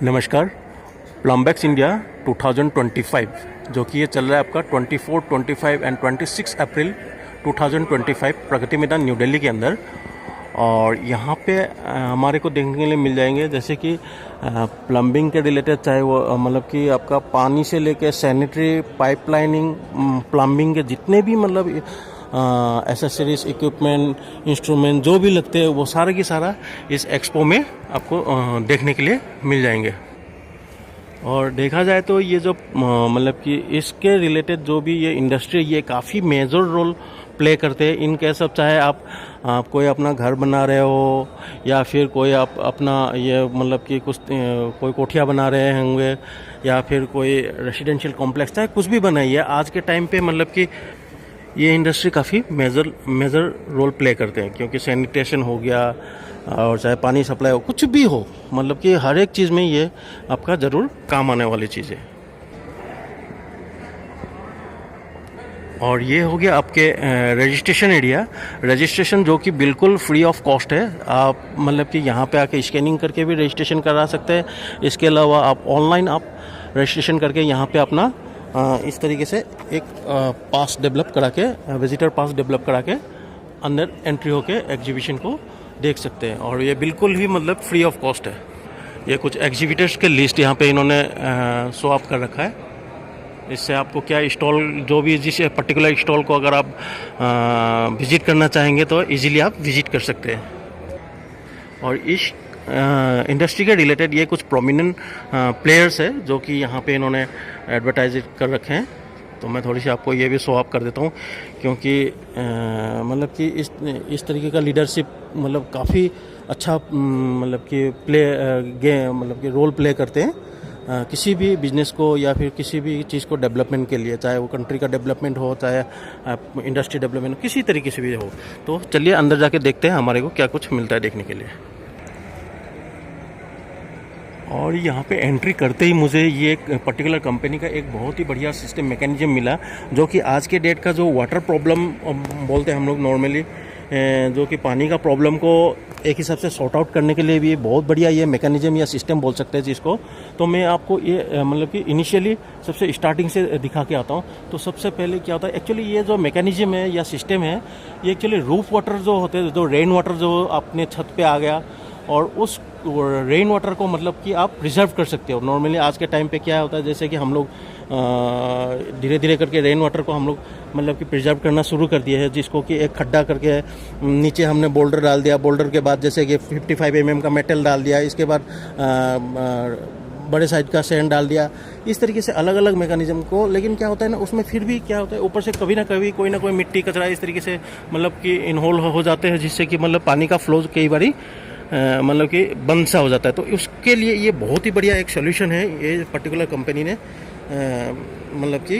नमस्कार। प्लम्बेक्स इंडिया 2025 जो कि ये चल रहा है आपका 24, 25 and 26 April 2025 Pragati Maidan new Delhi के अंदर। और यहाँ पे हमारे को देखने के लिए मिल जाएंगे जैसे कि प्लम्बिंग के रिलेटेड, चाहे वो मतलब कि आपका पानी से लेके सैनिटरी पाइपलाइनिंग, प्लम्बिंग के जितने भी मतलब एसेसरीज, इक्विपमेंट, इंस्ट्रूमेंट जो भी लगते हैं वो सारा की सारा इस एक्सपो में आपको देखने के लिए मिल जाएंगे। और देखा जाए तो ये जो मतलब कि इसके रिलेटेड जो भी ये इंडस्ट्री, ये काफ़ी मेजर रोल प्ले करते हैं इनके सब। चाहे आप कोई अपना घर बना रहे हो या फिर कोई आप अपना ये मतलब कि कुछ कोई कोठिया बना रहे होंगे या फिर कोई रेसिडेंशियल कॉम्प्लेक्स, चाहे कुछ भी बनाइए आज के टाइम पे मतलब कि ये इंडस्ट्री काफ़ी मेजर रोल प्ले करते हैं। क्योंकि सैनिटेशन हो गया और चाहे पानी सप्लाई हो, कुछ भी हो, मतलब कि हर एक चीज़ में ये आपका ज़रूर काम आने वाली चीज़ है। और ये हो गया आपके रजिस्ट्रेशन एरिया। रजिस्ट्रेशन जो कि बिल्कुल फ्री ऑफ कॉस्ट है। आप मतलब कि यहाँ पे आके स्कैनिंग करके भी रजिस्ट्रेशन करा सकते हैं। इसके अलावा आप ऑनलाइन आप रजिस्ट्रेशन करके यहाँ पे अपना इस तरीके से एक पास डेवलप करा के, विजिटर पास डेवलप करा के अंदर एंट्री होके एग्जीबिशन को देख सकते हैं। और ये बिल्कुल ही मतलब फ्री ऑफ कॉस्ट है। ये कुछ एग्जीबिटर्स के लिस्ट यहाँ पे इन्होंने शो ऑफ कर रखा है। इससे आपको क्या स्टॉल, जो भी जिस पर्टिकुलर स्टॉल को अगर आप विजिट करना चाहेंगे तो इजीली आप विजिट कर सकते हैं। और इस इंडस्ट्री के रिलेटेड ये कुछ प्रोमिनेंट प्लेयर्स है जो कि यहाँ पे इन्होंने एडवर्टाइज कर रखे हैं। तो मैं थोड़ी सी आपको ये भी शो ऑफ कर देता हूँ, क्योंकि मतलब कि इस तरीके का लीडरशिप मतलब काफ़ी अच्छा मतलब कि मतलब कि रोल प्ले करते हैं किसी भी बिजनेस को या फिर किसी भी चीज़ को डेवलपमेंट के लिए, चाहे वो कंट्री का डेवलपमेंट हो, चाहे इंडस्ट्री डेवलपमेंट हो, किसी तरीके से भी हो। तो चलिए अंदर जाके देखते हैं हमारे को क्या कुछ मिलता है देखने के लिए। और यहाँ पे एंट्री करते ही मुझे ये एक पर्टिकुलर कंपनी का एक बहुत ही बढ़िया सिस्टम मैकेनिज्म मिला, जो कि आज के डेट का जो वाटर प्रॉब्लम बोलते हैं हम लोग नॉर्मली, जो कि पानी का प्रॉब्लम को एक हिसाब से सॉर्ट आउट करने के लिए भी बहुत बढ़िया ये मैकेनिज्म या सिस्टम बोल सकते हैं जिसको। तो मैं आपको ये मतलब कि इनिशियली सबसे स्टार्टिंग से दिखा के आता हूँ। तो सबसे पहले क्या होता है, एक्चुअली ये जो मैकेनिज्म है या सिस्टम है, ये एक्चुअली रूफ वाटर जो होते हैं, जो रेन वाटर जो अपने छत पे आ गया और उस रेन वाटर को मतलब कि आप प्रिजर्व कर सकते हो। नॉर्मली आज के टाइम पे क्या होता है, जैसे कि हम लोग धीरे धीरे करके रेन वाटर को हम लोग मतलब कि प्रिजर्व करना शुरू कर दिए हैं, जिसको कि एक खड्डा करके नीचे हमने बोल्डर डाल दिया। बोल्डर के बाद जैसे कि 55 mm का मेटल डाल दिया, इसके बाद बड़े साइज का सैंड डाल दिया। इस तरीके से अलग अलग मैकेनिज्म को, लेकिन क्या होता है ना, उसमें फिर भी क्या होता है, ऊपर से कभी ना कभी कोई ना कोई मिट्टी कचरा इस तरीके से मतलब कि इनहोल हो जाते हैं, जिससे कि मतलब पानी का फ्लो कई बारी मतलब कि बंद सा हो जाता है। तो उसके लिए ये बहुत ही बढ़िया एक सोल्यूशन है ये पर्टिकुलर कंपनी ने मतलब कि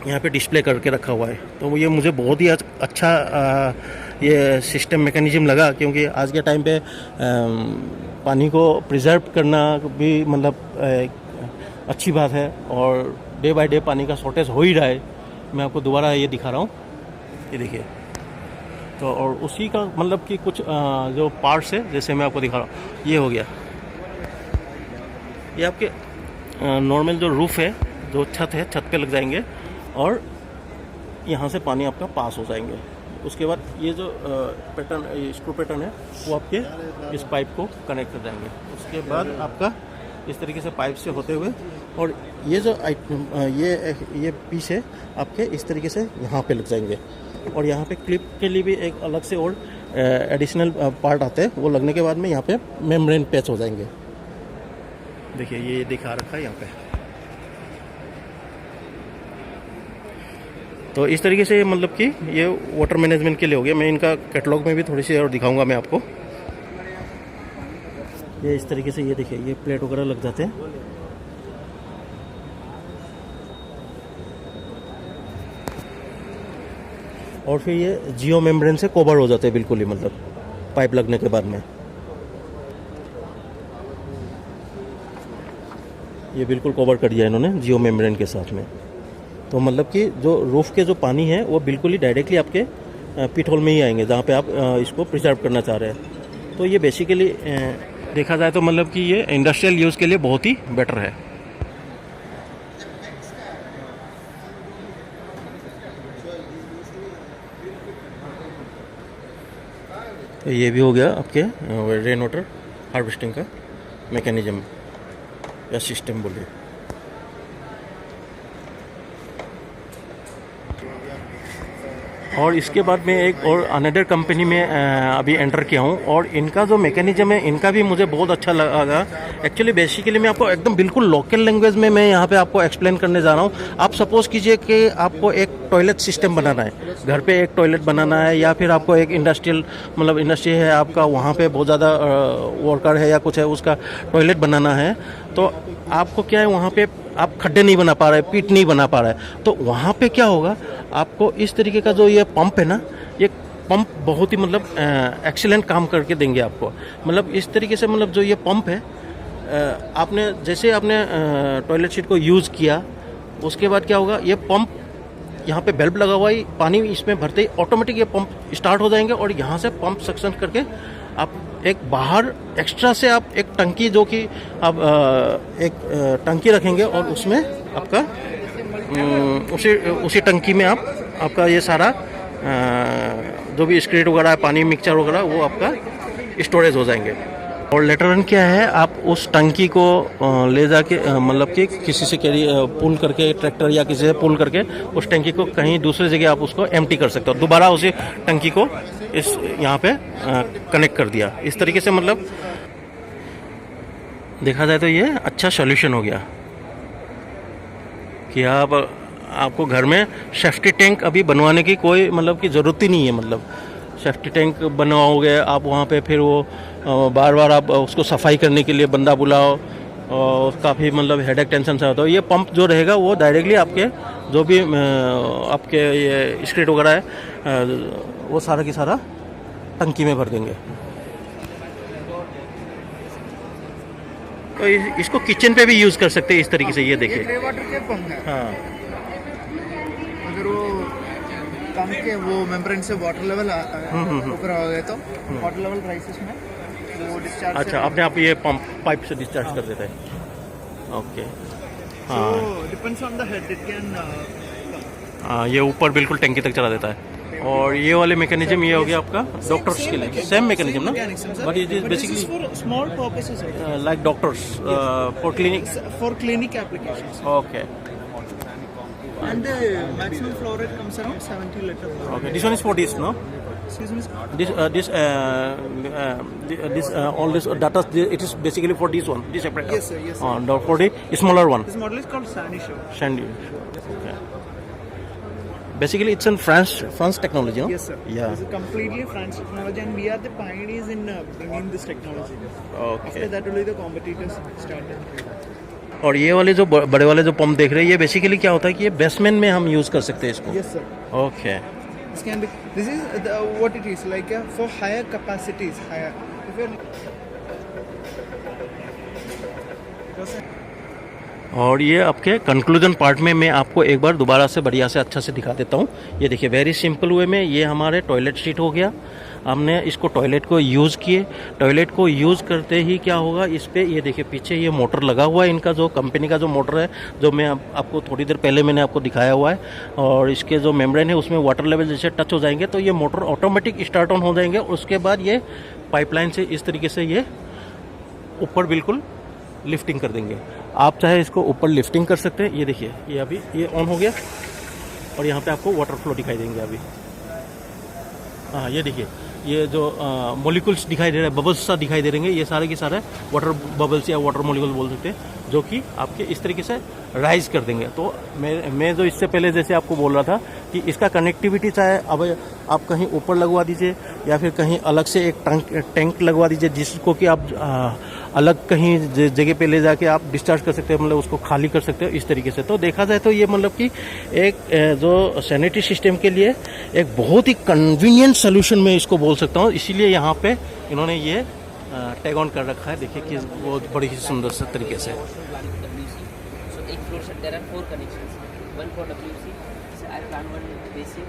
यहाँ पे डिस्प्ले करके रखा हुआ है। तो ये मुझे बहुत ही अच्छा ये सिस्टम मैकेनिज्म लगा, क्योंकि आज के टाइम पे पानी को प्रिजर्व करना भी मतलब अच्छी बात है। और डे बाय डे पानी का शॉर्टेज हो ही रहा है। मैं आपको दोबारा ये दिखा रहा हूँ, ये देखिए। तो और उसी का मतलब कि कुछ जो पार्ट्स है, जैसे मैं आपको दिखा रहा हूँ, ये हो गया, ये आपके नॉर्मल जो रूफ है, जो छत है, छत पे लग जाएंगे और यहाँ से पानी आपका पास हो जाएंगे। उसके बाद ये जो पैटर्न, स्क्रू पैटर्न है, वो आपके इस पाइप को कनेक्ट कर जाएंगे। उसके बाद आपका इस तरीके से पाइप से होते हुए, और ये जो ये पीस है आपके इस तरीके से यहाँ पे लग जाएंगे। और यहाँ पे क्लिप के लिए भी एक अलग से और एडिशनल पार्ट आते हैं, वो लगने के बाद में यहाँ पे मेम्ब्रेन पैच हो जाएंगे। देखिए ये दिखा रखा है यहाँ पे। तो इस तरीके से मतलब कि ये वाटर मैनेजमेंट के लिए हो गया। मैं इनका कैटलॉग में भी थोड़ी सी और दिखाऊंगा मैं आपको। ये इस तरीके से, ये देखिए, ये प्लेट वगैरह लग जाते हैं। और फिर ये जियो मेम्ब्रेन से कवर हो जाते हैं बिल्कुल ही, मतलब पाइप लगने के बाद में ये बिल्कुल कवर कर दिया इन्होंने जियो मेम्ब्रेन के साथ में। तो मतलब कि जो रूफ के जो पानी है वो बिल्कुल ही डायरेक्टली आपके पिट होल में ही आएंगे, जहाँ पे आप इसको प्रिजर्व करना चाह रहे हैं। तो ये बेसिकली देखा जाए तो मतलब कि ये इंडस्ट्रियल यूज़ के लिए बहुत ही बेटर है। तो ये भी हो गया आपके रेन वाटर हार्वेस्टिंग का मैकेनिज्म या सिस्टम बोलिए। और इसके बाद मैं एक और अनदर कंपनी में अभी एंटर किया हूँ और इनका जो मैकेनिज्म है इनका भी मुझे बहुत अच्छा लगा। एक्चुअली बेसिकली मैं आपको एकदम बिल्कुल लोकल लैंग्वेज में मैं यहाँ पे आपको एक्सप्लेन करने जा रहा हूँ। आप सपोज़ कीजिए कि आपको एक टॉयलेट सिस्टम बनाना है, घर पे एक टॉयलेट बनाना है, या फिर आपको एक इंडस्ट्रियल मतलब इंडस्ट्री है आपका, वहाँ पे बहुत ज़्यादा वर्कर है या कुछ है, उसका टॉयलेट बनाना है। तो आपको क्या है, वहाँ पे आप खड्डे नहीं बना पा रहे, पीट नहीं बना पा रहे, तो वहाँ पे क्या होगा, आपको इस तरीके का जो ये पंप है ना, ये पंप बहुत ही मतलब एक्सीलेंट काम करके देंगे आपको। मतलब इस तरीके से मतलब जो ये पंप है, आपने जैसे आपने टॉयलेट सीट को यूज़ किया, उसके बाद क्या होगा, ये पंप यहाँ पे बल्ब लगा हुआ है, पानी इसमें भरते ही ऑटोमेटिक ये पंप स्टार्ट हो जाएंगे और यहाँ से पंप सक्शन करके आप एक बाहर एक्स्ट्रा से आप एक टंकी, जो कि आप एक टंकी रखेंगे और उसमें आपका उसी टंकी में आपका ये सारा जो भी स्क्रीट वगैरह है, पानी मिक्सचर वगैरह, वो आपका स्टोरेज हो जाएंगे। और लेटर ऑन क्या है, आप उस टंकी को ले जाके मतलब कि किसी से कैरी पुल करके, ट्रैक्टर या किसी से पुल करके उस टंकी को कहीं दूसरी जगह आप उसको एम्प्टी कर सकते हो। दोबारा उसी टंकी को इस यहाँ पे कनेक्ट कर दिया। इस तरीके से मतलब देखा जाए तो ये अच्छा सॉल्यूशन हो गया कि आपको घर में सेफ्टी टैंक अभी बनवाने की कोई मतलब की ज़रूरत ही नहीं है। मतलब सेफ्टी टैंक बनवाओगे आप, वहाँ पे फिर वो बार बार आप उसको सफाई करने के लिए बंदा बुलाओ और काफ़ी मतलब हेडेक टेंशन से होता है। ये पंप जो रहेगा वो डायरेक्टली आपके जो भी आपके ये स्क्रीट वगैरह है वो सारा की सारा टंकी में भर देंगे। तो इसको किचन पे भी यूज़ कर सकते हैं इस तरीके से। ये देखिए, ग्रे वाटर के पंप है। हाँ, अगर वो पंप के वो मेम्ब्रेन से वाटर लेवल ऊपर आ गए तो वाटर लेवल राइसेस में वो डिस्चार्ज। अच्छा, अपने आप ये पंप पाइप से डिस्चार्ज कर देता है। ओके, हाँ, depends on the head it can. हाँ, ये ऊपर बिल्कुल टंकी तक चला देता है। और ये वाले मैकेनिज्म ये हो गया आपका डॉक्टर्स के लिए, सेम मैकेनिज्म ना, but it is basically small purposes like doctors for clinic applications. Okay, And the maximum flow rate comes around 70 liters. okay, this one is for this, no? Excuse me. This all this data, it is basically for this one, this separator. Yes, sir. Yes, sir. For the smaller one. This model is called Sandy Show. Sandy. Okay. Basically, it's in France technology, no? Yes, sir. Yeah. This is completely French technology, and we are the pioneers in bringing this technology. Okay. After that, only the competitors started. और ये वाले जो बड़े वाले जो pump देख रहे हैं, ये बेसिकली क्या होता है कि ये बेसमेंट में हम यूज़ कर सकते हैं इसको। Yes, sir. Okay, This can be. This is what it is like for higher capacities. Higher. If you're और ये आपके कंक्लूजन पार्ट में मैं आपको एक बार दोबारा से बढ़िया से अच्छा से दिखा देता हूँ। ये देखिए, वेरी सिंपल वे में ये हमारे टॉयलेट सीट हो गया। हमने इसको टॉयलेट को यूज़ किए, टॉयलेट को यूज़ करते ही क्या होगा, इस पे ये देखिए पीछे ये मोटर लगा हुआ है, इनका जो कंपनी का जो मोटर है, जो मैं आपको थोड़ी देर पहले मैंने आपको दिखाया हुआ है। और इसके जो मेम्ब्रेन है उसमें वाटर लेवल जैसे टच हो जाएंगे तो ये मोटर ऑटोमेटिक स्टार्ट ऑन हो जाएंगे। उसके बाद ये पाइपलाइन से इस तरीके से ये ऊपर बिल्कुल लिफ्टिंग कर देंगे। आप चाहे इसको ऊपर लिफ्टिंग कर सकते हैं। ये देखिए, ये अभी ये ऑन हो गया और यहाँ पे आपको वाटर फ्लो दिखाई देंगे अभी। हाँ, ये देखिए, ये जो मॉलिक्यूल्स दिखाई दे रहे हैं, बबल्स सा दिखाई दे रहे हैं, ये सारे के सारे वाटर बबल्स या वाटर मॉलिक्यूल बोल सकते हैं, जो कि आपके इस तरीके से राइज कर देंगे। तो मैं जो इससे पहले जैसे आपको बोल रहा था कि इसका कनेक्टिविटी चाहे अब आप कहीं ऊपर लगवा दीजिए या फिर कहीं अलग से एक टैंक लगवा दीजिए, जिसको कि आप अलग कहीं जगह पे ले जाके आप डिस्चार्ज कर सकते हैं, मतलब उसको खाली कर सकते हो इस तरीके से। तो देखा जाए तो ये मतलब कि एक जो सैनिटरी सिस्टम के लिए एक बहुत ही कन्वीनियंट सोल्यूशन मैं इसको बोल सकता हूँ। इसीलिए यहाँ पे इन्होंने ये टैग ऑन कर रखा है। देखिए कि वो बड़ी ही सुंदर से तरीके से। There are 4 connections. One for WC. So I plan one basic.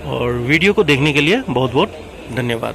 और वीडियो को देखने के लिए बहुत बहुत धन्यवाद।